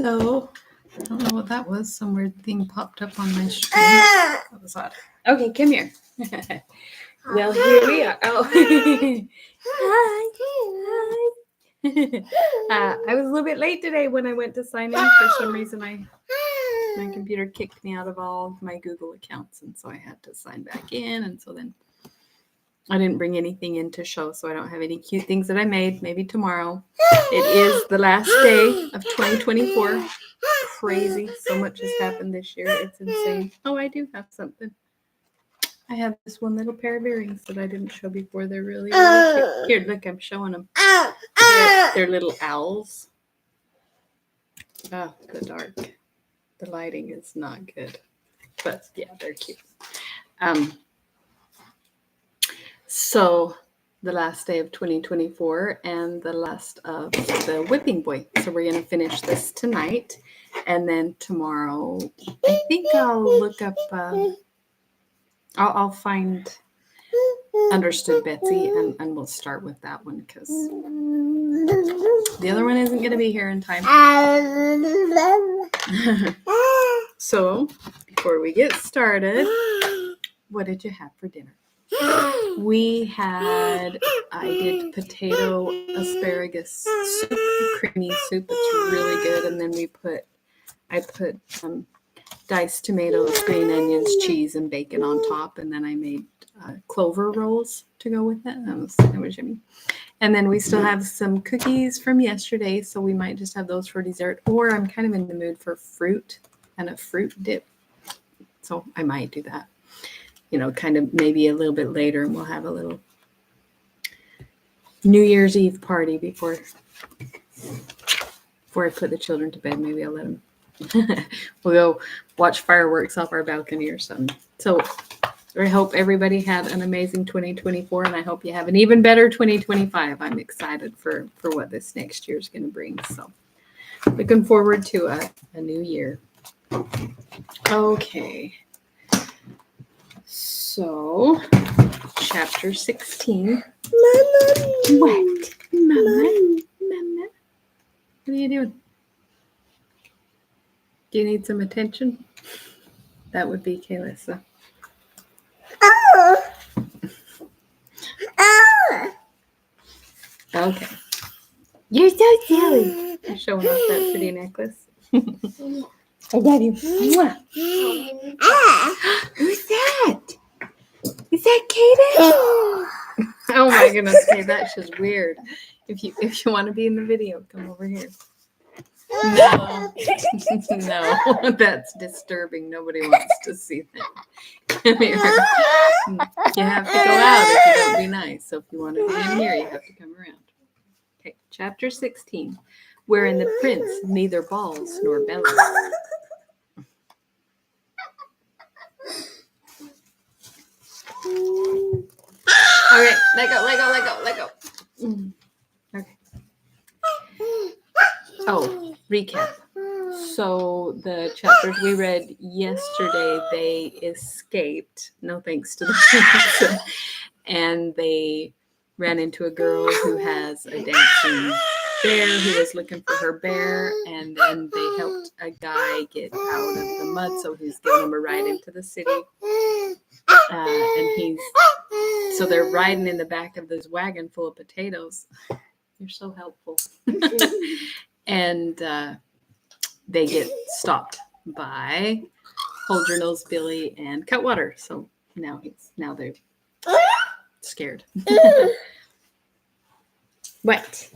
Hello. I don't know what that was. Some weird thing popped up on my screen. That was odd. Okay, come here. Well, here we are. Oh, hi. I was a little bit late today when I went to sign in. For some reason, my computer kicked me out of all my Google accounts, and so I had to sign back in. And so then I didn't bring anything in to show, so I don't have any cute things that I made. Maybe tomorrow. It is the last day of 2024. Crazy. So much has happened this year. It's insane. Oh, I do have something. I have this one little pair of earrings that I didn't show before. They're really, really cute. Here, look, I'm showing them. They're little owls. Oh, the dark. The lighting is not good. But yeah, they're cute. So the last day of 2024 and the last of the whipping boy. So we're going to finish this tonight. And then tomorrow, I think I'll look up, I'll find Understood Betsy, and we'll start with that one because the other one isn't going to be here in time. So before we get started, what did you have for dinner? I did potato asparagus soup, creamy soup. It's really good. And then I put some diced tomatoes, green onions, cheese, and bacon on top. And then I made clover rolls to go with it. That was yummy. And then we still have some cookies from yesterday, so we might just have those for dessert. Or I'm kind of in the mood for fruit and a fruit dip. So I might do that. You know, kind of maybe a little bit later, and we'll have a little New Year's Eve party before I put the children to bed. Maybe I'll let them. We'll go watch fireworks off our balcony or something. So I hope everybody had an amazing 2024, and I hope you have an even better 2025. I'm excited for what this next year is going to bring. So looking forward to a new year. Okay. So, chapter 16. Mama. What? Mama. What are you doing? Do you need some attention? That would be Kaylissa. Okay. You're so silly. You're showing off that pretty necklace. I love you. Who's that? Is that Kaden? Oh my goodness, Kay, that's just weird. If you want to be in the video, come over here. No, no, that's disturbing. Nobody wants to see that. Come here. You have to go out if you don't be nice. So if you want to be in here, you have to come around. Okay, chapter 16, wherein the prince neither balls nor bellies. All right, let go. Okay. Oh, recap. So the chapters we read yesterday, they escaped, no thanks to the prince, and they ran into a girl who has a dancing bear who was looking for her bear, and then they helped a guy get out of the mud, so he's giving him a ride into the city. So they're riding in the back of this wagon full of potatoes. You're so helpful. And they get stopped by Hold Your Nose Billy and Cutwater. So now they're scared. What?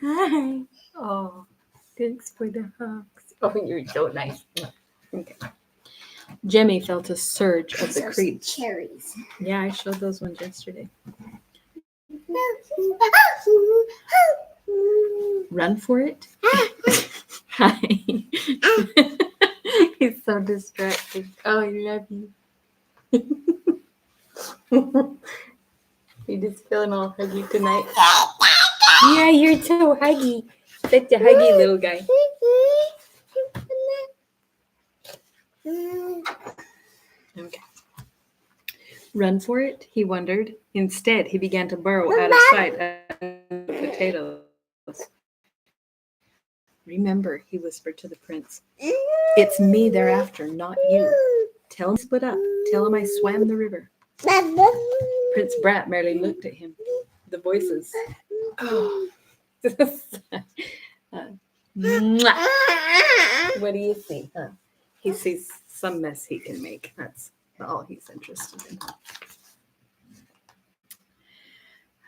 Hi. Oh, thanks for the hugs. Oh, you're so nice. Okay. Jemmy felt a surge of the creeps. Cherries. Yeah, I showed those ones yesterday. Run for it. Hi. He's so distracted. Oh, I love you. You're just feeling all huggy tonight. Yeah, you're so huggy. Such a huggy little guy. Okay. Run for it, he wondered. Instead, he began to burrow out of sight under the potatoes. Remember, he whispered to the prince, it's me they're after, not you. Tell him split up. Tell him I swam the river. Prince Brat merely looked at him. The voices. Oh. What do you see? Huh? He sees some mess he can make. That's all he's interested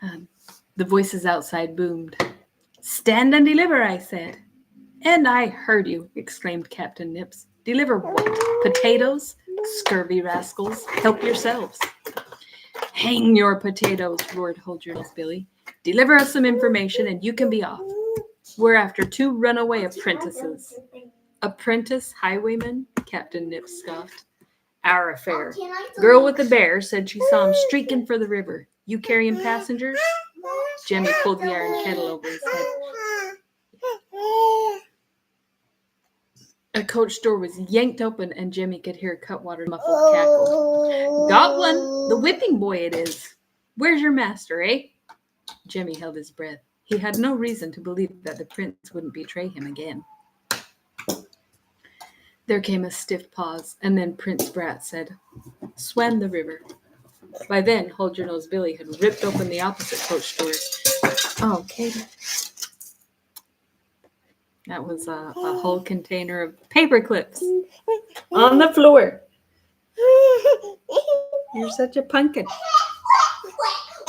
in. The voices outside boomed. Stand and deliver, I said. And I heard you, exclaimed Captain Nips. Deliver what? Potatoes? Scurvy rascals, help yourselves. Hang your potatoes, roared Hold Your Nose Billy. Deliver us some information and you can be off. We're after 2 runaway apprentices. Apprentice highwaymen? Captain Nips scoffed. Our affair. Girl with the bear said she saw him streaking for the river. You carrying passengers? Jemmy pulled the iron kettle over his head. A coach door was yanked open and Jemmy could hear Cutwater's muffled cackle. Got one! The whipping boy it is. Where's your master, eh? Jemmy held his breath. He had no reason to believe that the prince wouldn't betray him again. There came a stiff pause, and then Prince Brat said, swam the river. By then, Hold Your Nose Billy had ripped open the opposite coach door. Oh, Katie. That was a whole container of paper clips on the floor. You're such a pumpkin.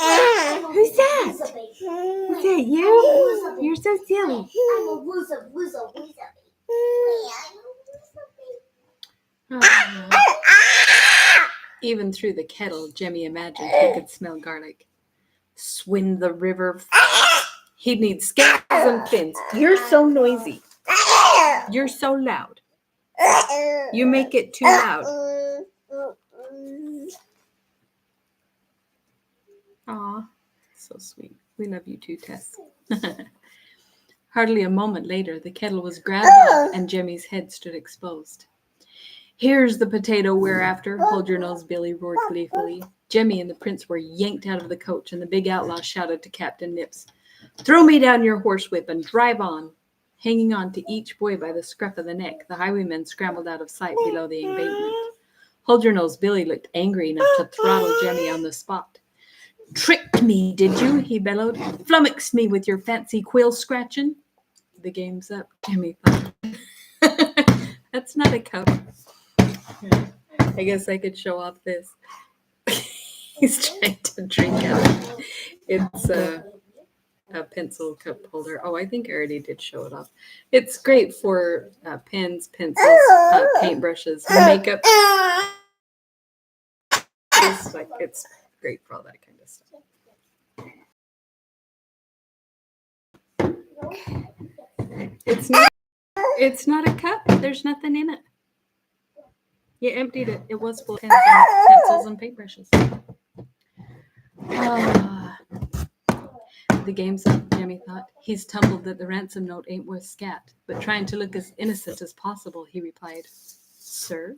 Who's that? Is that you? You're so silly. Even through the kettle, Jemmy imagined he could smell garlic. Swim the river. He'd need scales and fins. You're so noisy. You're so loud. You make it too loud. Aw, so sweet. We love you too, Tess. Hardly a moment later, the kettle was grabbed off and Jemmy's head stood exposed. Here's the potato we're after, Hold Your Nose Billy roared gleefully. Jemmy and the prince were yanked out of the coach and the big outlaw shouted to Captain Nips, throw me down your horsewhip and drive on. Hanging on to each boy by the scruff of the neck, the highwaymen scrambled out of sight below the embankment. Hold Your Nose Billy looked angry enough to throttle Jemmy on the spot. Tricked me, did you? He bellowed. Flummoxed me with your fancy quill scratching. The game's up, Jemmy thought. That's not a cup. I guess I could show off this. He's trying to drink out of it. It's a pencil cup holder. Oh, I think I already did show it off. It's great for pens, pencils, paintbrushes, makeup. It's great for all that kind of stuff. It's not a cup. There's nothing in it. You emptied it. It was full of pens and pencils and paintbrushes. The game's up, Jemmy thought. He's tumbled that the ransom note ain't worth scat, but trying to look as innocent as possible, he replied, Sir?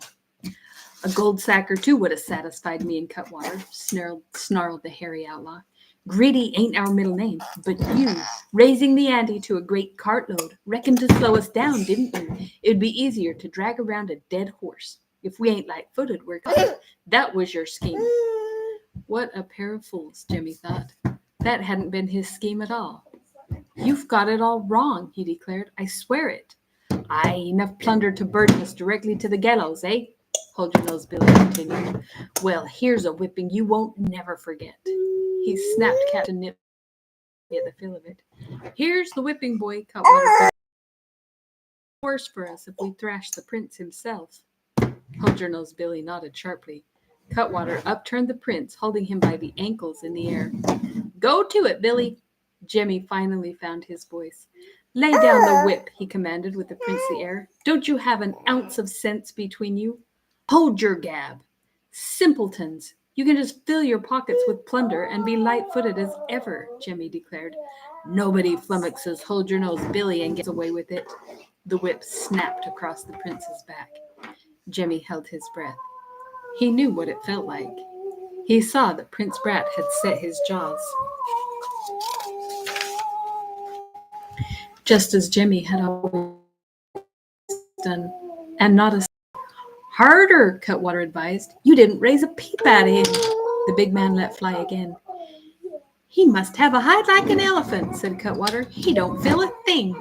A gold sack or 2 would have satisfied me in Cutwater, snarled the hairy outlaw. Greedy ain't our middle name, but you, raising the ante to a great cartload, reckoned to slow us down, didn't you? It'd be easier to drag around a dead horse. If we ain't light-footed, we're coming. That was your scheme. What a pair of fools, Jemmy thought. That hadn't been his scheme at all. You've got it all wrong, he declared. I swear it. Aye, enough plunder to burden us directly to the gallows, eh? Hold Your Nose Billy continued. Well, here's a whipping you won't never forget. He snapped Captain Nip at the feel of it. Here's the whipping boy, Cutwater. Worse for us if we thrash the prince himself. Hold Your Nose Billy nodded sharply. Cutwater upturned the prince, holding him by the ankles in the air. Go to it, Billy. Jemmy finally found his voice. Lay down the whip, he commanded with a princely air. Don't you have an ounce of sense between you? Hold your gab. Simpletons. You can just fill your pockets with plunder and be light-footed as ever, Jemmy declared. Nobody flummoxes Hold Your Nose Billy and gets away with it. The whip snapped across the prince's back. Jemmy held his breath. He knew what it felt like. He saw that Prince Brat had set his jaws. just as Jimmy had always done, and not a harder, Cutwater advised. You didn't raise a peep at him. The big man let fly again. He must have a hide like an elephant, said Cutwater. He don't feel a thing.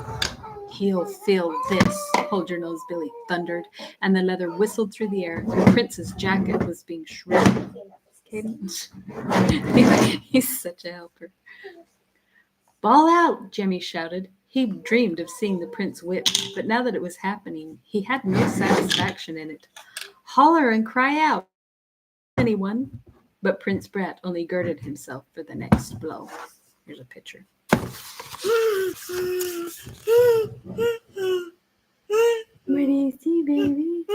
He'll feel this, Hold Your Nose Billy thundered, and the leather whistled through the air. The prince's jacket was being shredded. He's such a helper. Ball out, Jemmy shouted. He dreamed of seeing the prince whipped, but now that it was happening, he had no satisfaction in it. Holler and cry out, anyone. But Prince Brat only girded himself for the next blow. Here's a picture. What do you see, baby?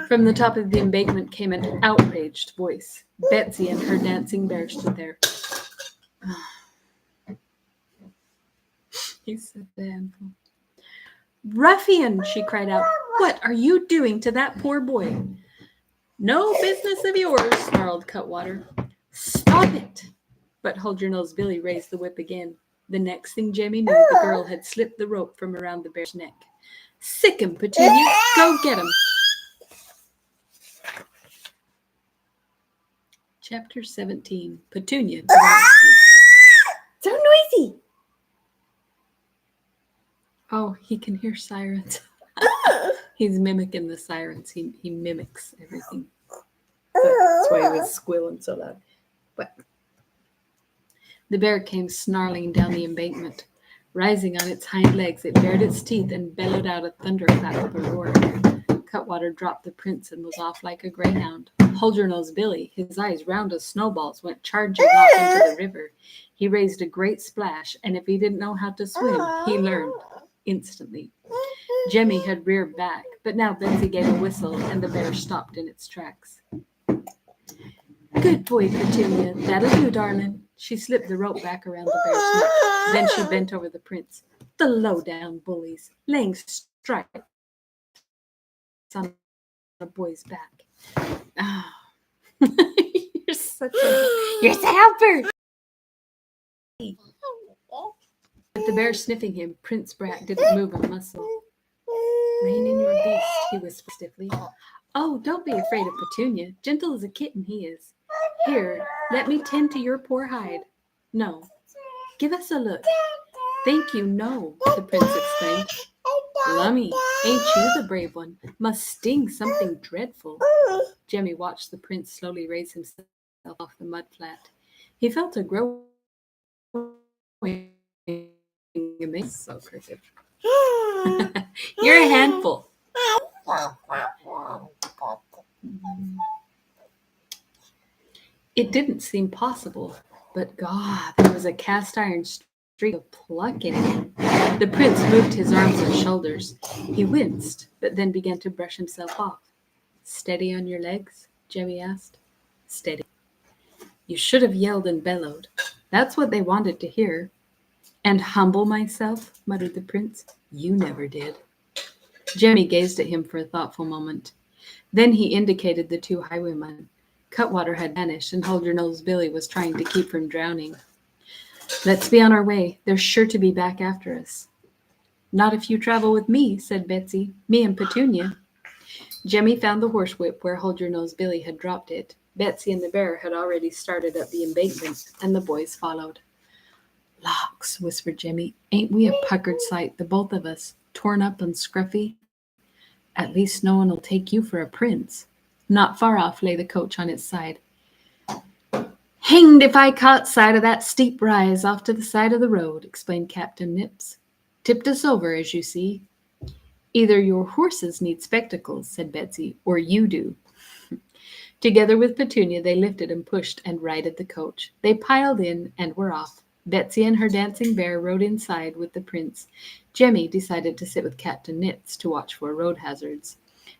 From the top of the embankment came an outraged voice. Betsy and her dancing bear stood there. He's such a handful. Ruffian, she cried out. What are you doing to that poor boy? No business of yours, snarled Cutwater. Stop it! But Hold Your Nose Billy raised the whip again. The next thing Jemmy knew, the girl had slipped the rope from around the bear's neck. Sick him, Petunia. Go get him. Chapter 17. Petunia. So noisy. Oh, he can hear sirens. He's mimicking the sirens. He mimics everything. That's why he was squealing so loud. But the bear came snarling down the embankment. Rising on its hind legs, it bared its teeth and bellowed out a thunderclap of a roar. Cutwater dropped the prince and was off like a greyhound. Hold Your Nose Billy, his eyes round as snowballs, went charging off into the river. He raised a great splash, and if he didn't know how to swim, he learned instantly. Jemmy had reared back, but now Betsy gave a whistle, and the bear stopped in its tracks. Good boy, Petunia. That'll do, darling. She slipped the rope back around the bear's neck. Then she bent over the prince. The low-down bullies, laying stripes on a boy's back. Oh. You're such a helper. With the bear sniffing him, Prince Brat didn't move a muscle. Rein in your beast, he whispered stiffly. Oh, don't be afraid of Petunia. Gentle as a kitten he is. Here, let me tend to your poor hide. No. Give us a look. Thank you, no, the prince exclaimed. Lummy, ain't you the brave one? Must sting something dreadful. Jemmy watched the prince slowly raise himself off the mud flat. He felt a growing amazement. So cricket. You're a handful. It didn't seem possible, but God, there was a cast iron streak of pluck in him. The prince moved his arms and shoulders. He winced, but then began to brush himself off. Steady on your legs? Jemmy asked. Steady. You should have yelled and bellowed. That's what they wanted to hear. And humble myself, muttered the prince. You never did. Jemmy gazed at him for a thoughtful moment. Then he indicated the two highwaymen. Cutwater had vanished, and Hold Your Nose Billy was trying to keep from drowning. Let's be on our way. They're sure to be back after us. Not if you travel with me, said Betsy. Me and Petunia. Jemmy found the horsewhip where Hold Your Nose Billy had dropped it. Betsy and the bear had already started up the embankment, and the boys followed. Locks, whispered Jemmy. Ain't we a puckered sight, the both of us, torn up and scruffy? At least no one will take you for a prince. Not far off lay the coach on its side. Hanged if I caught sight of that steep rise off to the side of the road, explained Captain Nips. Tipped us over, as you see. Either your horses need spectacles, said Betsy, or you do. Together with Petunia, they lifted and pushed and righted the coach. They piled in and were off. Betsy and her dancing bear rode inside with the prince. Jemmy decided to sit with Captain Nitz to watch for road hazards.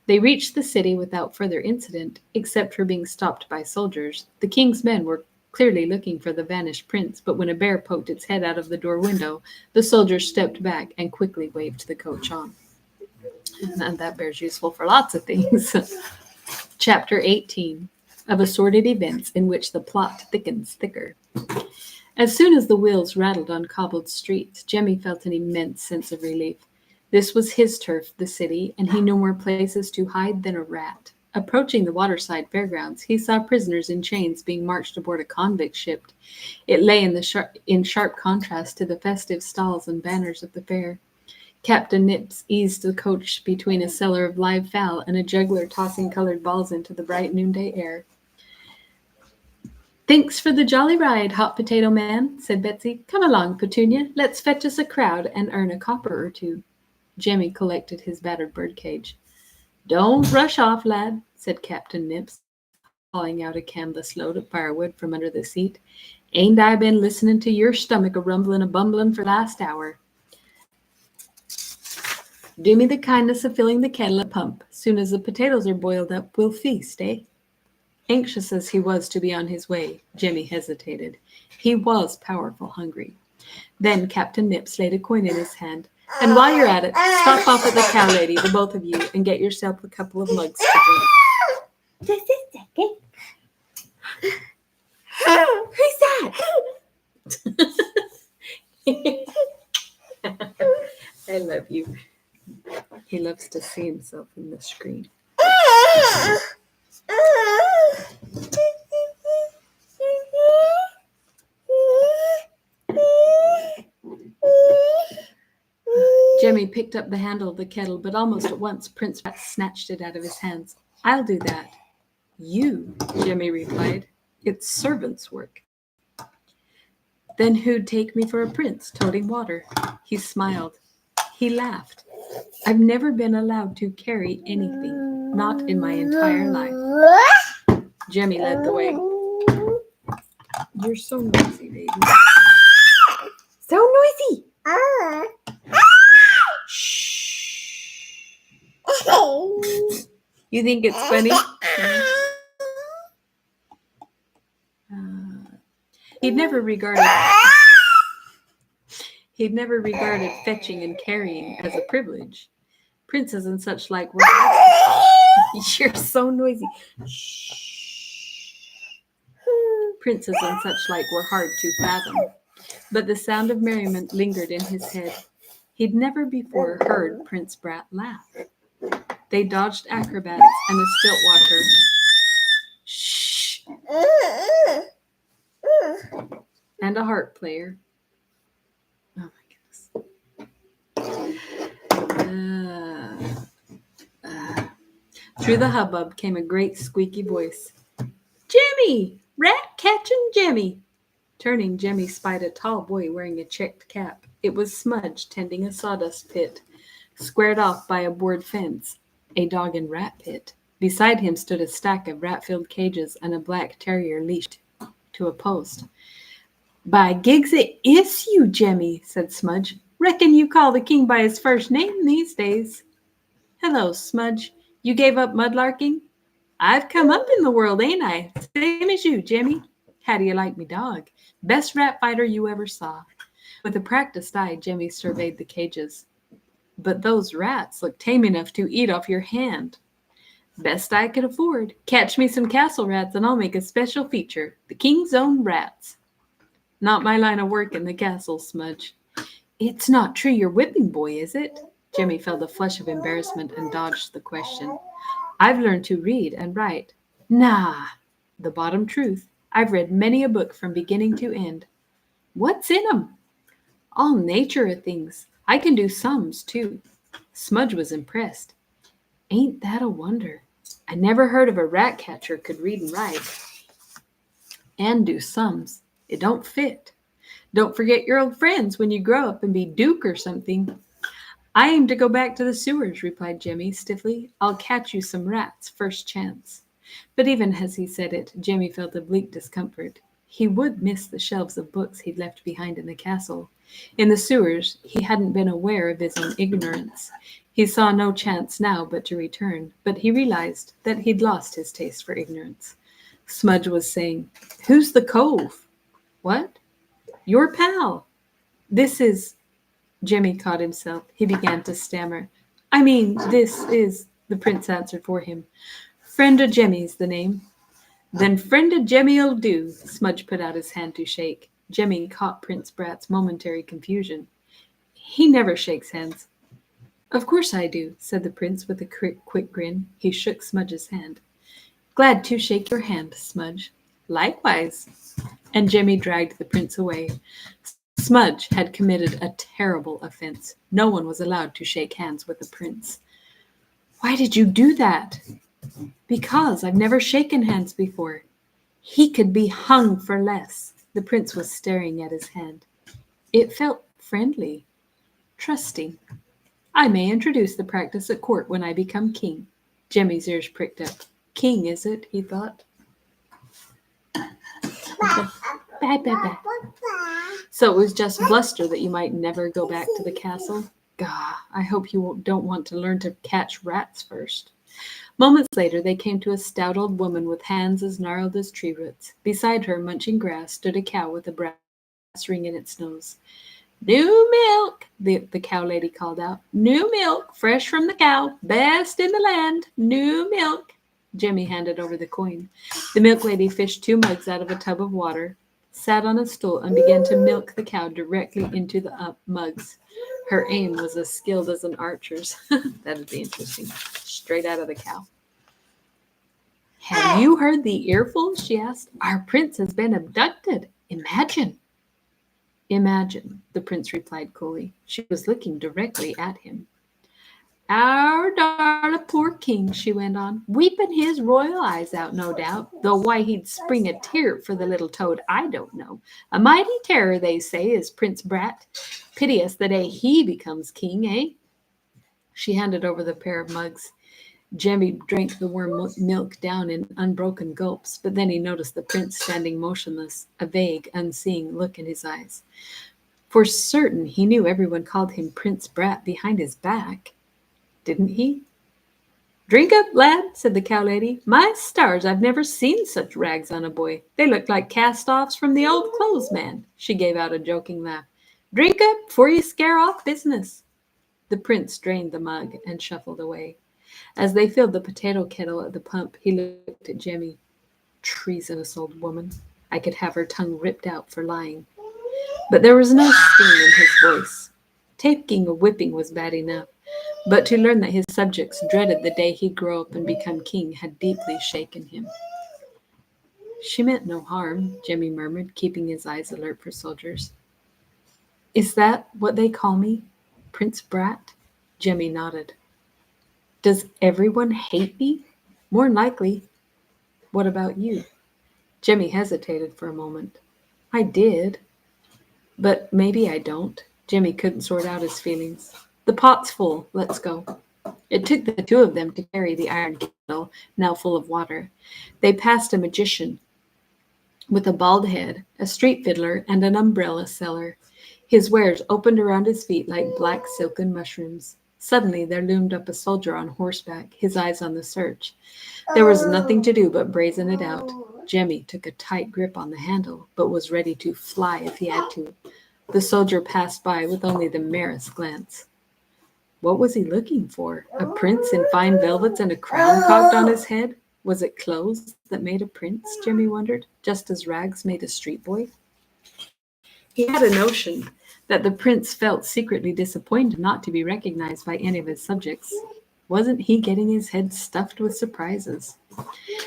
They reached the city without further incident, except for being stopped by soldiers. The king's men were clearly looking for the vanished prince, but when a bear poked its head out of the door window, the soldiers stepped back and quickly waved the coach on. And that bear's useful for lots of things. Chapter 18 of Assorted Events in which the plot thickens thicker. As soon as the wheels rattled on cobbled streets, Jemmy felt an immense sense of relief. This was his turf, the city, and he knew more places to hide than a rat. Approaching the waterside fairgrounds, he saw prisoners in chains being marched aboard a convict ship. It lay in sharp contrast to the festive stalls and banners of the fair. Captain Nips eased the coach between a seller of live fowl and a juggler tossing colored balls into the bright noonday air. "Thanks for the jolly ride, hot potato man," said Betsy. "Come along, Petunia. Let's fetch us a crowd and earn a copper or two." Jemmy collected his battered birdcage. "Don't rush off, lad," said Captain Nips, hauling out a canvas load of firewood from under the seat. "Ain't I been listening to your stomach a-rumbling a-bumbling for the last hour? Do me the kindness of filling the kettle at pump. Soon as the potatoes are boiled up, we'll feast, eh?" Anxious as he was to be on his way, Jemmy hesitated. He was powerful hungry. Then Captain Nips laid a coin in his hand. "And while you're at it, stop off at the cow lady, the both of you, and get yourself a couple of mugs to drink." Just a second. Who's that? I love you. He loves to see himself in the screen. Jemmy picked up the handle of the kettle, but almost at once Prince Rat snatched it out of his hands. "I'll do that." "You," Jemmy replied. "It's servant's work." "Then who'd take me for a prince, toting water?" He smiled. He laughed. "I've never been allowed to carry anything, not in my entire life." Jemmy led the way. "You're so noisy, baby." So noisy. You think it's funny? He'd never regarded fetching and carrying as a privilege. Princes and such like were You're so noisy. Princes and such like were hard to fathom. But the sound of merriment lingered in his head. He'd never before heard Prince Brat laugh. They dodged acrobats and a stilt walker. Shh! And a harp player. Oh my goodness. Through the hubbub came a great squeaky voice. "Jemmy! Rat catching Jemmy!" Turning, Jemmy spied a tall boy wearing a checked cap. It was Smudge tending a sawdust pit, squared off by a board fence, a dog and rat pit. Beside him stood a stack of rat-filled cages and a black terrier leashed to a post. "By gigs, it is you, Jemmy," said Smudge. "Reckon you call the king by his first name these days." "Hello, Smudge. You gave up mudlarking?" "I've come up in the world, ain't I? Same as you, Jemmy. How do you like me dog? Best rat fighter you ever saw." With a practiced eye, Jemmy surveyed the cages. "But those rats look tame enough to eat off your hand." "Best I could afford. Catch me some castle rats and I'll make a special feature. The king's own rats." "Not my line of work in the castle, Smudge." "It's not true you're whipping boy, is it?" Jemmy felt a flush of embarrassment and dodged the question. "I've learned to read and write." "Nah, the bottom truth. I've read many a book from beginning to end." "What's in 'em?" "All nature of things. I can do sums, too." Smudge was impressed. "Ain't that a wonder? I never heard of a rat catcher could read and write. And do sums. It don't fit. Don't forget your old friends when you grow up and be Duke or something." "I aim to go back to the sewers," replied Jemmy stiffly. "I'll catch you some rats first chance." But even as he said it, Jemmy felt a bleak discomfort. He would miss the shelves of books he'd left behind in the castle. In the sewers, he hadn't been aware of his own ignorance. He saw no chance now but to return, but he realized that he'd lost his taste for ignorance. Smudge was saying, "Who's the cove?" "What?" "Your pal." "This is..." Jemmy caught himself. He began to stammer. "I mean, this is..." The prince answered for him. "Friend of Jemmy's the name." "Then friend of Jemmy'll do." Smudge put out his hand to shake. Jemmy caught Prince Brat's momentary confusion. He never shakes hands. Of course I do, said the prince with a quick grin. He shook Smudge's hand. Glad to shake your hand, Smudge. Likewise. And Jemmy dragged the prince away. Smudge had committed a terrible offense. No one was allowed to shake hands with a prince. Why did you do that? Because I've never shaken hands before. He could be hung for less. The prince was staring at his hand. It felt friendly, trusting. I may introduce the practice at court when I become king. Jemmy's ears pricked up. King, is it? He thought. Bye. So it was just bluster that you might never go back to the castle? Gah, I hope you don't want to learn to catch rats first. Moments later, they came to a stout old woman with hands as gnarled as tree roots. Beside her, munching grass, stood a cow with a brass ring in its nose. New milk, the cow lady called out. New milk, fresh from the cow, best in the land, new milk. Jemmy handed over the coin. The milk lady fished 2 mugs out of a tub of water, sat on a stool, and began to milk the cow directly into the mugs. Her aim was as skilled as an archer's. That'd be interesting. Straight out of the cow. Have you heard the earful? She asked. Our prince has been abducted. Imagine. Imagine, the prince replied coolly. She was looking directly at him. Our darling poor king, she went on, weeping his royal eyes out, no doubt, though why he'd spring a tear for the little toad, I don't know. A mighty terror, they say, is Prince Brat. Piteous the day he becomes king, eh? She handed over the pair of mugs. Jemmy drank the warm milk down in unbroken gulps, but then he noticed the prince standing motionless, a vague, unseeing look in his eyes. For certain, he knew everyone called him Prince Brat behind his back. Didn't he? Drink up, lad, said the cow lady. My stars, I've never seen such rags on a boy. They look like cast-offs from the old clothes man. She gave out a joking laugh. Drink up before you scare off business. The prince drained the mug and shuffled away. As they filled the potato kettle at the pump, he looked at Jemmy. Treasonous old woman. I could have her tongue ripped out for lying. But there was no sting in his voice. Taking a whipping was bad enough, but to learn that his subjects dreaded the day he'd grow up and become king had deeply shaken him. She meant no harm, Jemmy murmured, keeping his eyes alert for soldiers. Is that what they call me? Prince Brat? Jemmy nodded. Does everyone hate me? More likely. What about you? Jemmy hesitated for a moment. I did. But maybe I don't. Jemmy couldn't sort out his feelings. The pot's full. Let's go. It took the 2 of them to carry the iron kettle, now full of water. They passed a magician with a bald head, a street fiddler, and an umbrella seller. His wares opened around his feet like black silken mushrooms. Suddenly there loomed up a soldier on horseback, his eyes on the search. There was nothing to do but brazen it out. Jemmy took a tight grip on the handle, but was ready to fly if he had to. The soldier passed by with only the merest glance. What was he looking for? A prince in fine velvets and a crown cocked on his head? Was it clothes that made a prince, Jemmy wondered, just as rags made a street boy? He had a notion that the prince felt secretly disappointed not to be recognized by any of his subjects. Wasn't he getting his head stuffed with surprises?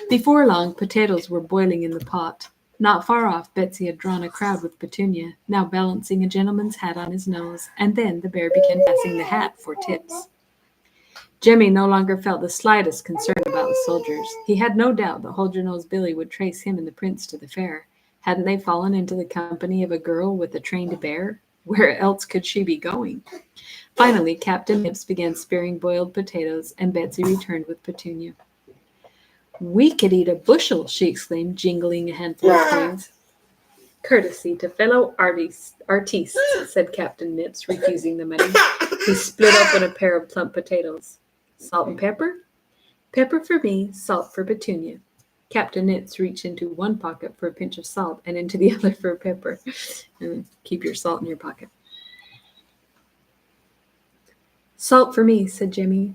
Before long, potatoes were boiling in the pot. Not far off, Betsy had drawn a crowd with Petunia, now balancing a gentleman's hat on his nose, and then the bear began passing the hat for tips. Jemmy no longer felt the slightest concern about the soldiers. He had no doubt that Hold-Your-Nose Billy would trace him and the prince to the fair. Hadn't they fallen into the company of a girl with a trained bear? Where else could she be going? Finally, Captain Nips began spearing boiled potatoes, and Betsy returned with Petunia. We could eat a bushel, she exclaimed, jingling a handful of coins. Courtesy to fellow artistes, said Captain Nips, refusing the money. He split open a pair of plump potatoes. Salt and pepper? Pepper for me, salt for Petunia. Captain Nips reached into one pocket for a pinch of salt and into the other for pepper. Keep your salt in your pocket. Salt for me, said Jemmy.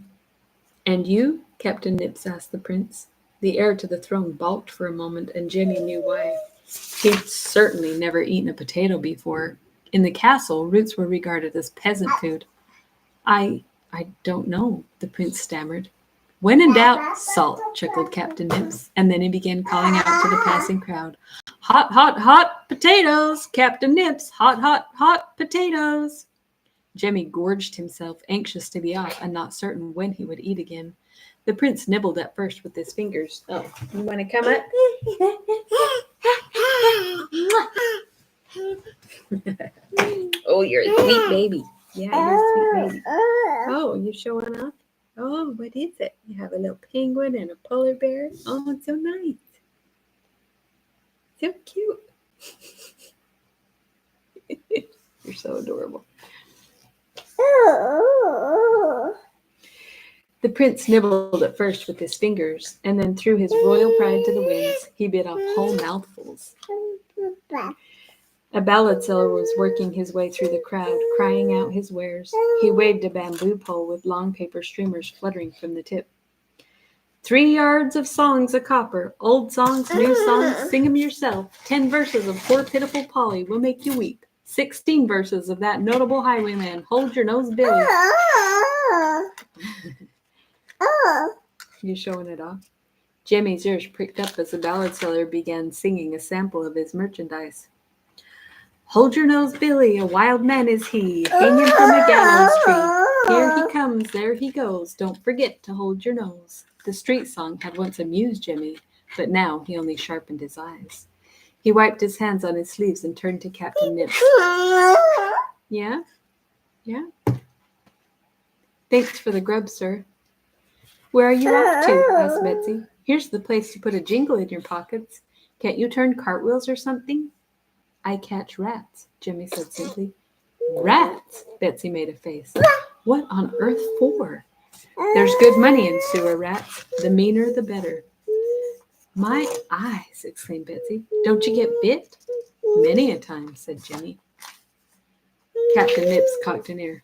And you? Captain Nips asked the prince. The heir to the throne balked for a moment, and Jemmy knew why. He'd certainly never eaten a potato before. In the castle, roots were regarded as peasant food. I don't know, the prince stammered. When in doubt, salt, chuckled Captain Nips, and then he began calling out to the passing crowd. Hot, hot, hot potatoes, Captain Nips, hot, hot, hot potatoes. Jemmy gorged himself, anxious to be off and not certain when he would eat again. The prince nibbled at first with his fingers. Oh, you want to come up? Oh, you're a sweet baby. Yeah, you're a sweet baby. Oh, you showing off? Oh, what is it? You have a little penguin and a polar bear. Oh, it's so nice. So cute. You're so adorable. The prince nibbled at first with his fingers, and then threw his royal pride to the winds. He bit off whole mouthfuls. A ballad seller was working his way through the crowd, crying out his wares. He waved a bamboo pole with long paper streamers fluttering from the tip. 3 yards of songs a copper, old songs, new songs, sing 'em yourself. 10 verses of poor pitiful Polly will make you weep. 16 verses of that notable highwayman, Hold Your Nose Billy. You showing it off? Jemmy's ears pricked up as the ballad seller began singing a sample of his merchandise. Hold your nose, Billy, a wild man is he, hanging from a gallows tree. Here he comes, there he goes, don't forget to hold your nose. The street song had once amused Jemmy, but now he only sharpened his eyes. He wiped his hands on his sleeves and turned to Captain Nips. Yeah? Yeah? Thanks for the grub, sir. Where are you off to? Asked Betsy. Here's the place to put a jingle in your pockets. Can't you turn cartwheels or something? I catch rats, Jemmy said simply. Rats? Betsy made a face. What on earth for? There's good money in sewer rats. The meaner, the better. My eyes, exclaimed Betsy. Don't you get bit? Many a time, said Jemmy. Captain Nips cocked an ear.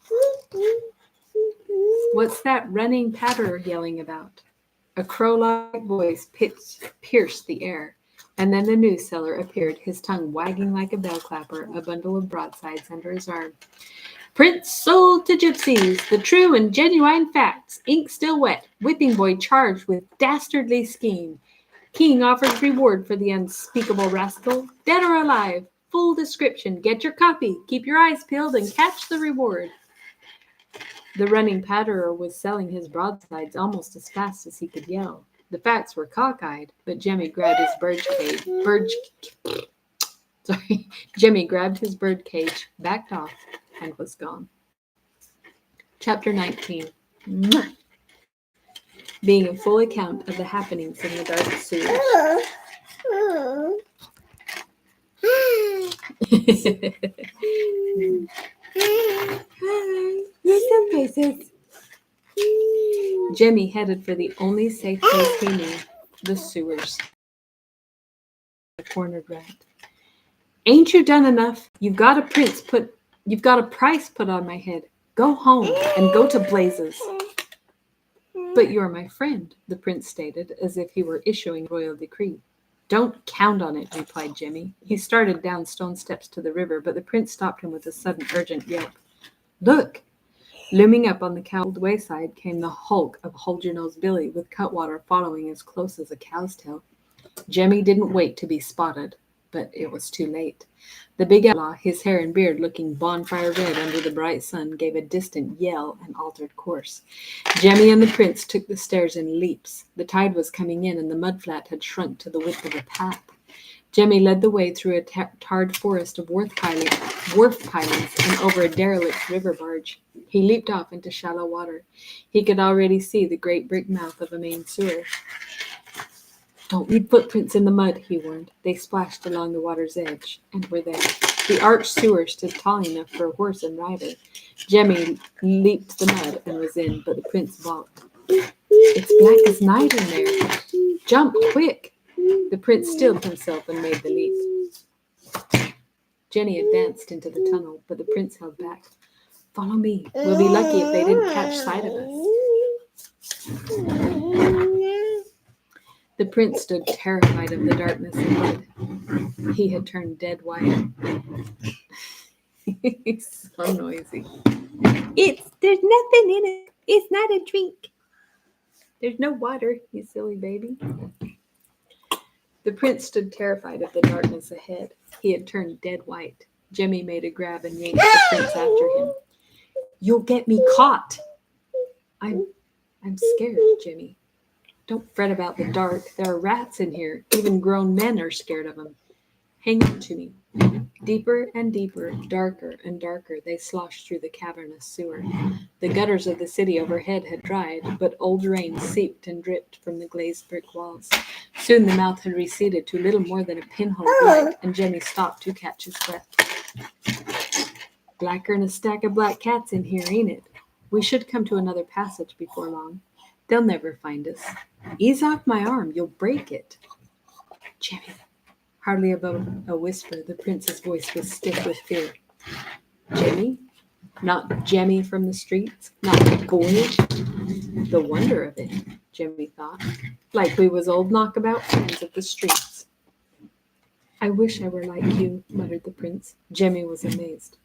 What's that running patter yelling about? A crow-like voice pierced the air, and then the news seller appeared, his tongue wagging like a bell clapper, a bundle of broadsides under his arm. Prince sold to gypsies, the true and genuine facts, ink still wet, whipping boy charged with dastardly scheme. King offers reward for the unspeakable rascal, dead or alive, full description, get your copy, keep your eyes peeled and catch the reward. The running patterer was selling his broadsides almost as fast as he could yell. The facts were cockeyed, but Jemmy grabbed his Jemmy grabbed his bird cage, backed off, and was gone. Chapter 19. Being a full account of the happenings in the dark sewers. Hi, there's some places. Jemmy headed for the only safe place he knew, the sewers. A cornered rat. Ain't you done enough? You've got a price put on my head. Go home and go to blazes. But you're my friend, the prince stated, as if he were issuing royal decree. Don't count on it, replied Jemmy. He started down stone steps to the river, but the prince stopped him with a sudden urgent yelp. Look! Looming up on the cowled wayside came the hulk of Hold Your Nose Billy, with Cutwater following as close as a cow's tail. Jemmy didn't wait to be spotted, but it was too late. The big outlaw, his hair and beard looking bonfire red under the bright sun, gave a distant yell and altered course. Jemmy and the prince took the stairs in leaps. The tide was coming in, and the mudflat had shrunk to the width of a path. Jemmy led the way through a tarred forest of wharf pilings and over a derelict river barge. He leaped off into shallow water. He could already see the great brick mouth of a main sewer. Don't leave footprints in the mud, he warned. They splashed along the water's edge and were there. The arched sewer stood tall enough for a horse and rider. Jemmy leaped the mud and was in, but the prince balked. It's black as night in there. Jump, quick! The prince stilled himself and made the leap. Jenny advanced into the tunnel, but the prince held back. Follow me. We'll be lucky if they didn't catch sight of us. The prince stood terrified of the darkness ahead. He had turned dead white. He's so noisy. There's nothing in it. It's not a drink. There's no water, you silly baby. The prince stood terrified of the darkness ahead. He had turned dead white. Jemmy made a grab and yanked the prince after him. You'll get me caught. I'm scared, Jemmy. Don't fret about the dark. There are rats in here. Even grown men are scared of them. Hang on to me. Deeper and deeper, darker and darker, they sloshed through the cavernous sewer. The gutters of the city overhead had dried, but old rain seeped and dripped from the glazed brick walls. Soon the mouth had receded to little more than a pinhole of light, and Jemmy stopped to catch his breath. Blacker'n a stack of black cats in here, ain't it? We should come to another passage before long. They'll never find us. Ease off my arm, you'll break it. Jemmy. Hardly above a whisper, the prince's voice was stiff with fear. Jemmy? Not Jemmy from the streets? Not the boy? The wonder of it, Jemmy thought. Like we was old knockabout friends of the streets. I wish I were like you, muttered the prince. Jemmy was amazed.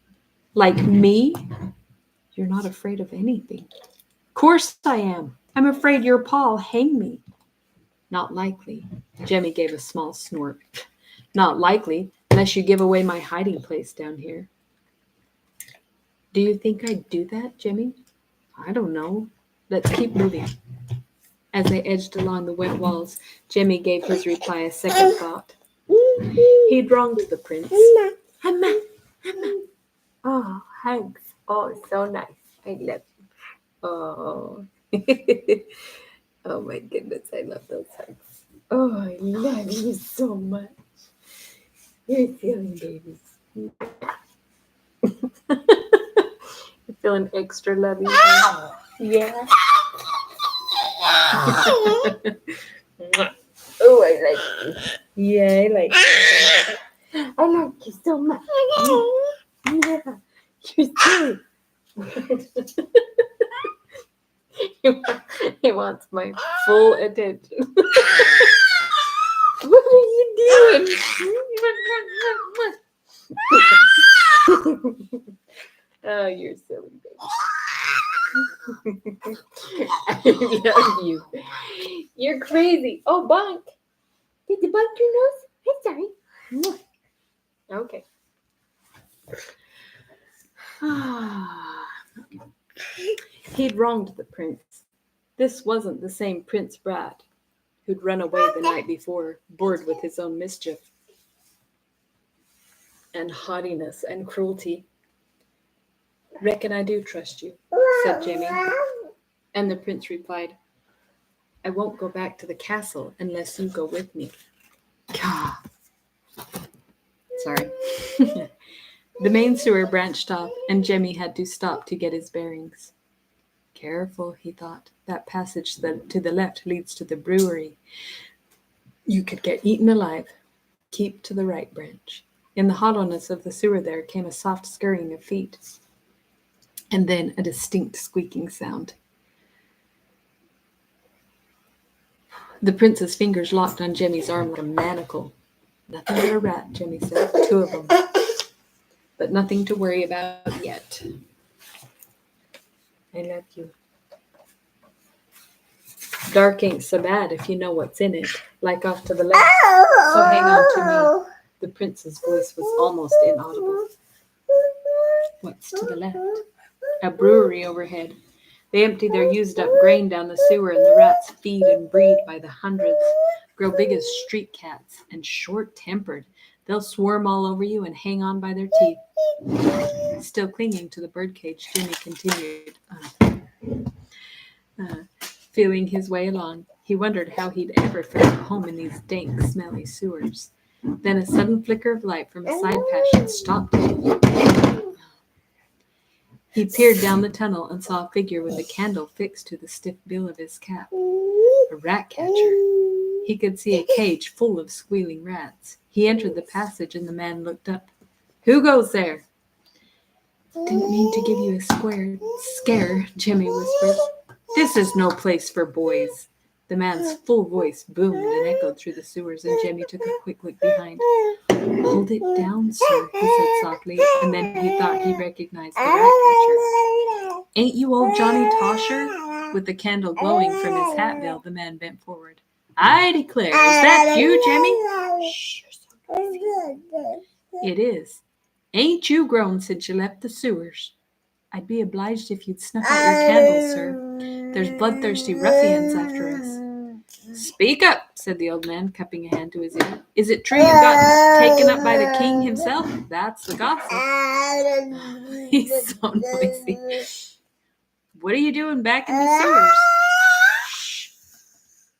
Like me? You're not afraid of anything. Course I am. I'm afraid your pa'll hang me. Not likely. Jemmy gave a small snort. Not likely, unless you give away my hiding place down here. Do you think I'd do that, Jemmy? I don't know. Let's keep moving. As they edged along the wet walls, Jemmy gave his reply a second thought. He'd wronged the prince. Emma. Oh, hugs. Oh, so nice. I love you. Oh. Oh my goodness, I love those hugs. Oh, I love you so much. You're feeling babies. You're feeling extra lovey. Yeah. Oh, I like you. Yeah, I like you. I like you so much. Yeah. You're silly. He wants my full attention. What are you doing? Oh, you're silly, baby. I love you. You're crazy. Oh, bonk. Did you bonk your nose? I'm sorry. Okay. He'd wronged the prince. This wasn't the same Prince Brat who'd run away the night before, bored with his own mischief and haughtiness and cruelty. Reckon I do trust you, said Jemmy. And the prince replied, I won't go back to the castle unless you go with me. Sorry. The main sewer branched off, and Jemmy had to stop to get his bearings. Careful, he thought. That passage to the left leads to the brewery. You could get eaten alive. Keep to the right branch. In the hollowness of the sewer there came a soft scurrying of feet, and then a distinct squeaking sound. The prince's fingers locked on Jemmy's arm like a manacle. Nothing but a rat, Jemmy said. 2 of them. But nothing to worry about yet. I love you. Dark ain't so bad if you know what's in it, like off to the left. So hang on to me. The prince's voice was almost inaudible. What's to the left? A brewery overhead. They empty their used-up grain down the sewer, and the rats feed and breed by the hundreds, grow big as street cats, and short-tempered. They'll swarm all over you and hang on by their teeth. Still clinging to the birdcage, Jimmy continued, feeling his way along. He wondered how he'd ever found home in these dank, smelly sewers. Then a sudden flicker of light from a side passage stopped him. He peered down the tunnel and saw a figure with a candle fixed to the stiff bill of his cap. A rat catcher. He could see a cage full of squealing rats. He entered the passage and the man looked up. Who goes there? Didn't mean to give you a scare, Jimmy whispered. This is no place for boys. The man's full voice boomed and echoed through the sewers, and Jemmy took a quick look behind. "Hold it down, sir," he said softly, and then he thought he recognized the rat catcher. "Ain't you old Johnny Tosher?" With the candle glowing from his hat veil, the man bent forward. "I declare, is that you, Jemmy?" "Shh, you're so noisy." "It is. Ain't you grown since you left the sewers?" "I'd be obliged if you'd snuff out your candles, sir. There's bloodthirsty ruffians after us." "Speak up," said the old man, cupping a hand to his ear. "Is it true you got taken up by the king himself? That's the gossip." He's so noisy. "What are you doing back in the sewers?" "Shh.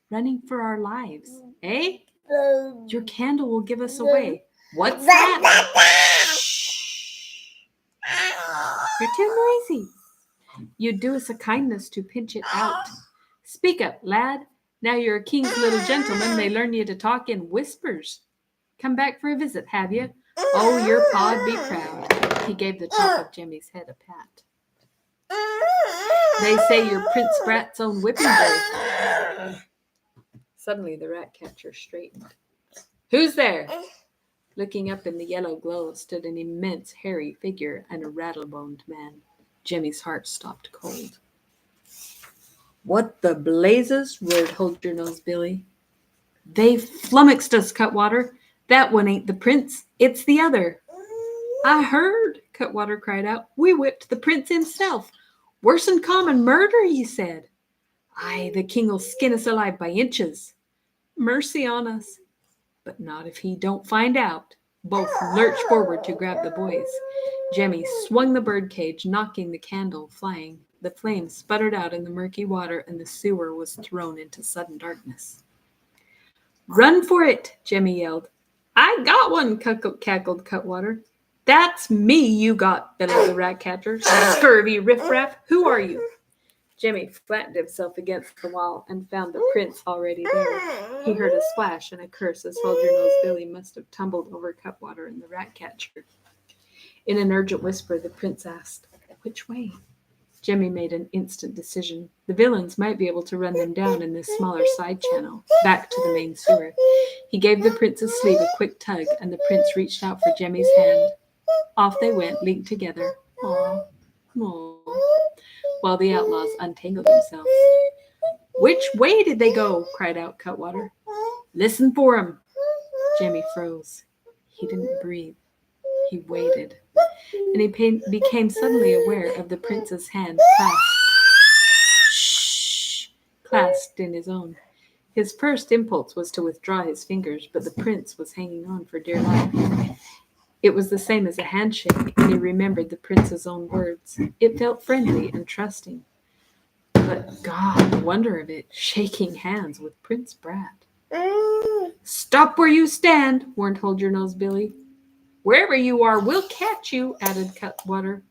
Running for our lives. Eh? Your candle will give us away." "What's that?" "Shh. You're too noisy. You'd do us a kindness to pinch it out. Speak up, lad. Now you're a king's little gentleman, they learn you to talk in whispers. Come back for a visit, have you? Oh, your pa'd be proud." He gave the top of Jemmy's head a pat. "They say you're Prince Brat's own whipping boy." Suddenly the rat catcher straightened. "Who's there?" Looking up in the yellow glow stood an immense hairy figure and a rattle-boned man. Jemmy's heart stopped cold. "What the blazes?" roared Hold-Your-Nose Billy. "They flummoxed us, Cutwater. That one ain't the prince, it's the other." "I heard," Cutwater cried out. "We whipped the prince himself. Worse'n common murder, he said. Aye, the king'll skin us alive by inches." "Mercy on us." "But not if he don't find out." Both lurched forward to grab the boys. Jemmy swung the birdcage, knocking the candle flying. The flames sputtered out in the murky water, and the sewer was thrown into sudden darkness. "Run for it!" Jemmy yelled. "I got one," cackled Cutwater. "That's me you got," bellowed the rat catcher. "Scurvy riffraff, who are you?" Jemmy flattened himself against the wall and found the prince already there. He heard a splash and a curse as Hold-Your-Nose Billy must have tumbled over Cutwater and the rat catcher. In an urgent whisper, the prince asked, "Which way?" Jemmy made an instant decision. The villains might be able to run them down in this smaller side channel, back to the main sewer. He gave the prince's sleeve a quick tug, and the prince reached out for Jemmy's hand. Off they went, linked together. Aw, aw. While the outlaws untangled themselves. "Which way did they go?" cried out Cutwater. "Listen for 'em." Jemmy froze. He didn't breathe. He waited. And he became suddenly aware of the prince's hand clasped in his own. His first impulse was to withdraw his fingers, but the prince was hanging on for dear life. It was the same as a handshake, and he remembered the prince's own words. It felt friendly and trusting. But God, the wonder of it, shaking hands with Prince Brat. "Stop where you stand," warned Hold-Your-Nose Billy. "Wherever you are, we'll catch you," added Cutwater.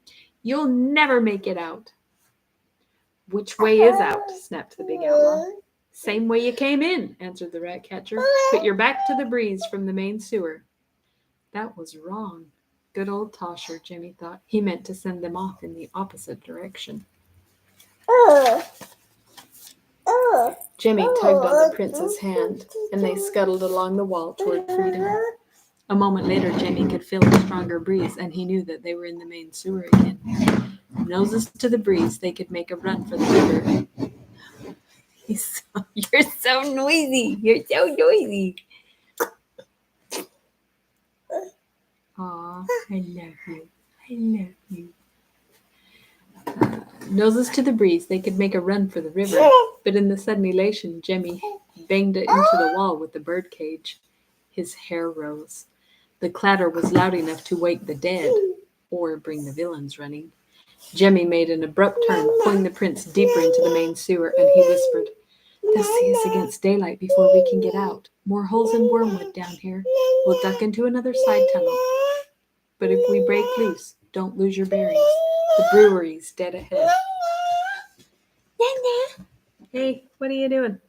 "You'll never make it out." "Which way is out?" snapped the big outlaw. "Same way you came in," answered the rat catcher. "Put your back to the breeze from the main sewer." That was wrong. Good old Tosher, Jemmy thought. He meant to send them off in the opposite direction. Jemmy tugged on the prince's hand, and they scuttled along the wall toward freedom. A moment later, Jemmy could feel a stronger breeze, and he knew that they were in the main sewer again. Noses to the breeze, they could make a run for the river. You're so noisy. You're so noisy. Aw, I love you. I love you. Noses to the breeze, they could make a run for the river, but in the sudden elation, Jemmy banged it into the wall with the birdcage. His hair rose. The clatter was loud enough to wake the dead, or bring the villains running. Jemmy made an abrupt turn, pulling the prince deeper into the main sewer, and he whispered, "They'll see us against daylight before we can get out. More holes in wormwood down here. We'll duck into another side tunnel. But if we break loose, don't lose your bearings. The brewery's dead ahead." "Hey, what are you doing?"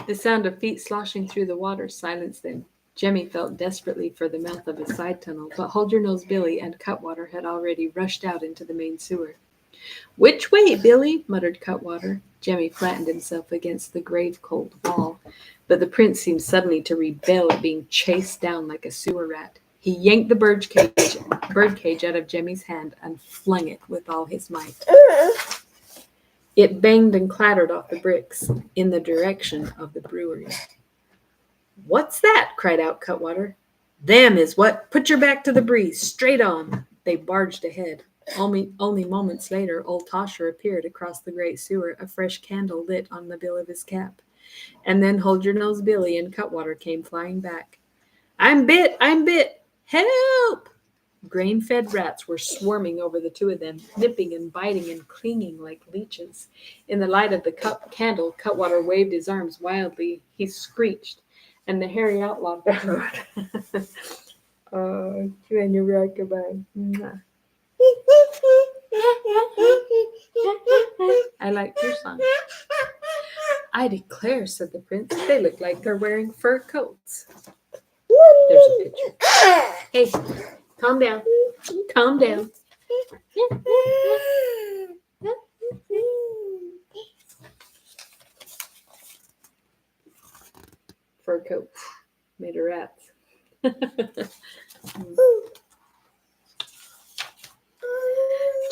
The sound of feet sloshing through the water silenced them. Jemmy felt desperately for the mouth of a side tunnel, but Hold-Your-Nose Billy and Cutwater had already rushed out into the main sewer. "Which way, Billy?" muttered Cutwater. Jemmy flattened himself against the grave cold wall, but the prince seemed suddenly to rebel at being chased down like a sewer rat. He yanked the birdcage out of Jemmy's hand and flung it with all his might. It banged and clattered off the bricks in the direction of the brewery. "What's that?" cried out Cutwater. "Them is what. Put your back to the breeze. Straight on." They barged ahead. Only moments later, old Tosher appeared across the great sewer, a fresh candle lit on the bill of his cap. And then Hold Your Nose Billy and Cutwater came flying back. I'm bit! I'm bit! Help!" Grain-fed rats were swarming over the two of them, nipping and biting and clinging like leeches. In the light of the candle, Cutwater waved his arms wildly. He screeched, and the hairy outlaw bellowed. "Oh, you and your rockabye. I like your song." "I declare," said the prince, "they look like they're wearing fur coats." There's a picture. Hey, calm down. Calm down. Fur coats made of rats.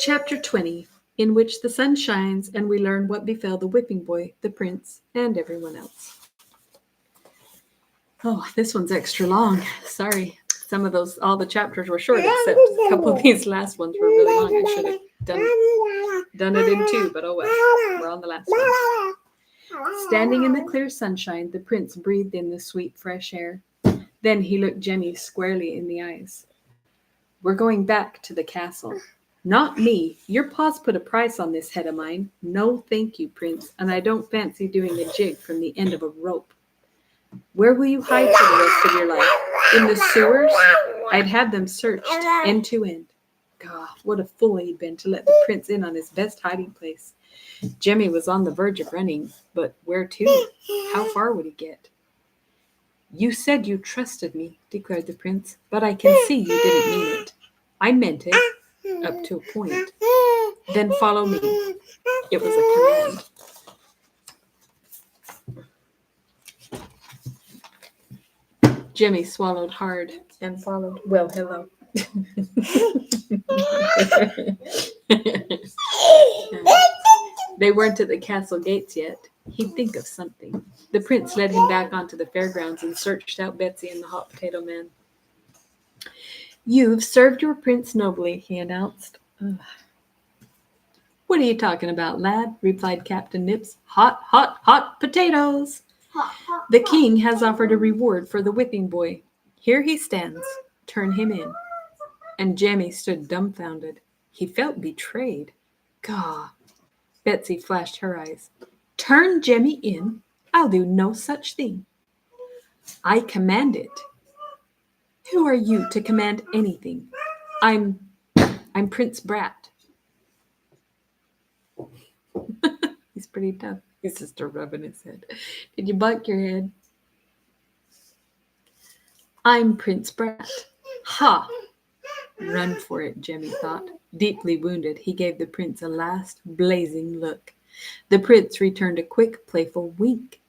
Chapter 20, in which the sun shines and we learn what befell the whipping boy, the prince, and everyone else. Oh, this one's extra long. Sorry. Some of those, all the chapters were short, except a couple of these last ones were really long. I should have done it in two, but oh well. We're on the last one. Standing in the clear sunshine, the prince breathed in the sweet, fresh air. Then he looked Jemmy squarely in the eyes. "We're going back to the castle." "Not me. Your pa's put a price on this head of mine. No, thank you, prince, and I don't fancy doing a jig from the end of a rope." "Where will you hide for the rest of your life? In the sewers?" "I'd have them searched end to end." God, what a fool he'd been to let the prince in on his best hiding place. Jemmy was on the verge of running, but where to? How far would he get? "You said you trusted me," declared the prince, "but I can see you didn't mean it." "I meant it, up to a point." "Then follow me." It was a command. Jemmy swallowed hard and followed. Well, hello. They weren't at the castle gates yet. He'd think of something. The prince led him back onto the fairgrounds and searched out Betsy and the hot potato man. "You've served your prince nobly," he announced. Ugh. "What are you talking about, lad?" replied Captain Nips. "Hot, hot, hot potatoes. The king has offered a reward for the whipping boy. Here he stands. Turn him in." And Jemmy stood dumbfounded. He felt betrayed. Gah! Betsy flashed her eyes. "Turn Jemmy in? I'll do no such thing." "I command it." "Who are you to command anything? I'm Prince Brat." He's pretty tough. He's just rubbing his head. "Did you bunk your head?" "I'm Prince Brat." "Ha! Run for it," Jemmy thought. Deeply wounded, he gave the prince a last blazing look. The prince returned a quick, playful wink.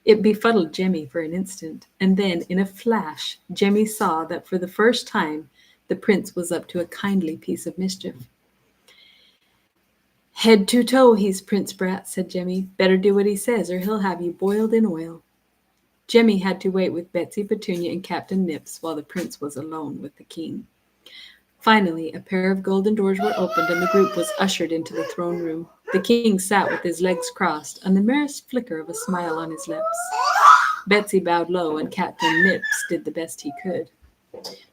It befuddled Jemmy for an instant, and then, in a flash, Jemmy saw that for the first time the prince was up to a kindly piece of mischief. "Head to toe, he's Prince Brat," said Jemmy. "Better do what he says, or he'll have you boiled in oil." Jemmy had to wait with Betsy, Petunia, and Captain Nips while the prince was alone with the king. Finally, a pair of golden doors were opened and the group was ushered into the throne room. The king sat with his legs crossed and the merest flicker of a smile on his lips. Betsy bowed low and Captain Nips did the best he could.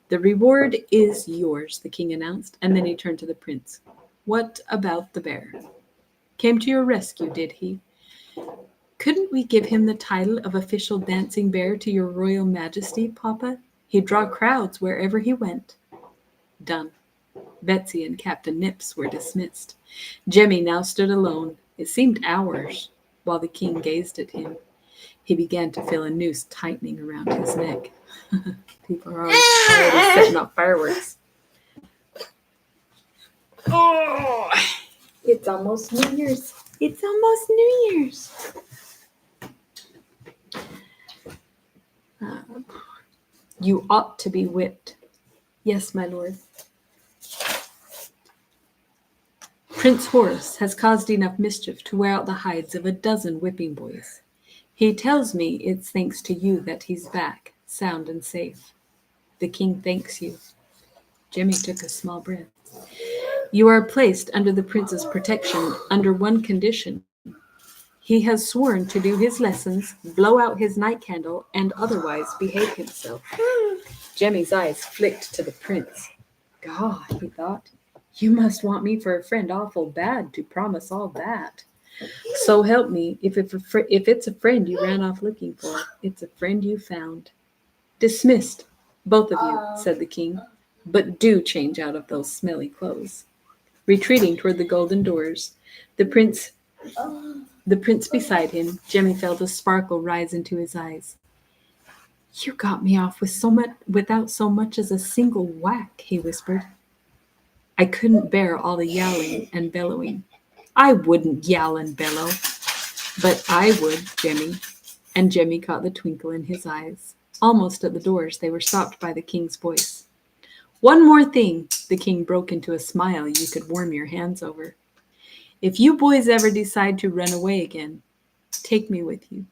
"The reward is yours," the king announced, and then he turned to the prince. "What about the bear? Came to your rescue, did he? Couldn't we give him the title of official dancing bear to your royal majesty, Papa? He'd draw crowds wherever he went." Done. Betsy and Captain Nips were dismissed. Jemmy now stood alone. It seemed hours while the king gazed at him. He began to feel a noose tightening around his neck. People are already setting off fireworks. It's almost New Year's. It's almost New Year's. You ought to be whipped. Yes, my lord. Prince Horace has caused enough mischief to wear out the hides of a dozen whipping boys. He tells me it's thanks to you that he's back, sound and safe. The king thanks you. Jemmy took a small breath. You are placed under the prince's protection under one condition. He has sworn to do his lessons, blow out his night candle, and otherwise behave himself. Jemmy's eyes flicked to the prince. God, he thought, you must want me for a friend awful bad to promise all that. So help me, if it's a friend you ran off looking for, it's a friend you found. Dismissed, both of you, said the king, but do change out of those smelly clothes. Retreating toward the golden doors, the prince beside him, Jemmy felt a sparkle rise into his eyes. You got me off without so much as a single whack, he whispered. I couldn't bear all the yowling and bellowing. I wouldn't yowl and bellow, but I would, Jemmy. And Jemmy caught the twinkle in his eyes. Almost at the doors, they were stopped by the king's voice. One more thing, the king broke into a smile you could warm your hands over. If you boys ever decide to run away again, take me with you.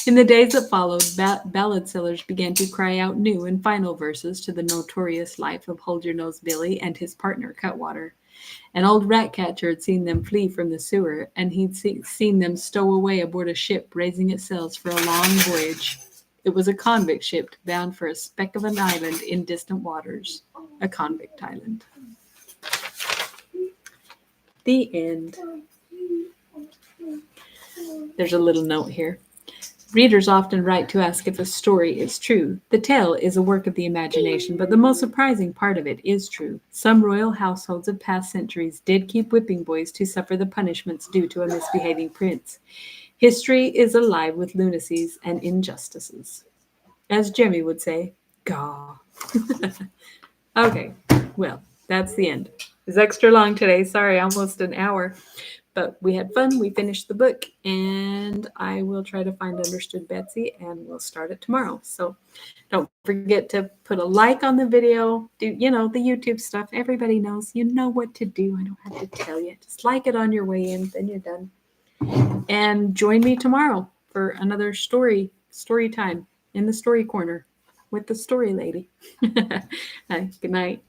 In the days that followed, ballad sellers began to cry out new and final verses to the notorious life of Hold Your Nose Billy and his partner Cutwater. An old rat catcher had seen them flee from the sewer, and he'd seen them stow away aboard a ship raising its sails for a long voyage. It was a convict ship bound for a speck of an island in distant waters, a convict island. The end. There's a little note here. Readers often write to ask if a story is true. The tale is a work of the imagination, but the most surprising part of it is true. Some royal households of past centuries did keep whipping boys to suffer the punishments due to a misbehaving prince. History is alive with lunacies and injustices. As Jemmy would say, gaw. Okay, well, that's the end. It was extra long today. Sorry, almost an hour. But we had fun. We finished the book, and I will try to find Understood Betsy, and we'll start it tomorrow. So don't forget to put a like on the video. Do, the YouTube stuff. Everybody knows. You know what to do. I don't have to tell you. Just like it on your way in, then you're done. And join me tomorrow for another story time in the story corner with the story lady. Good night.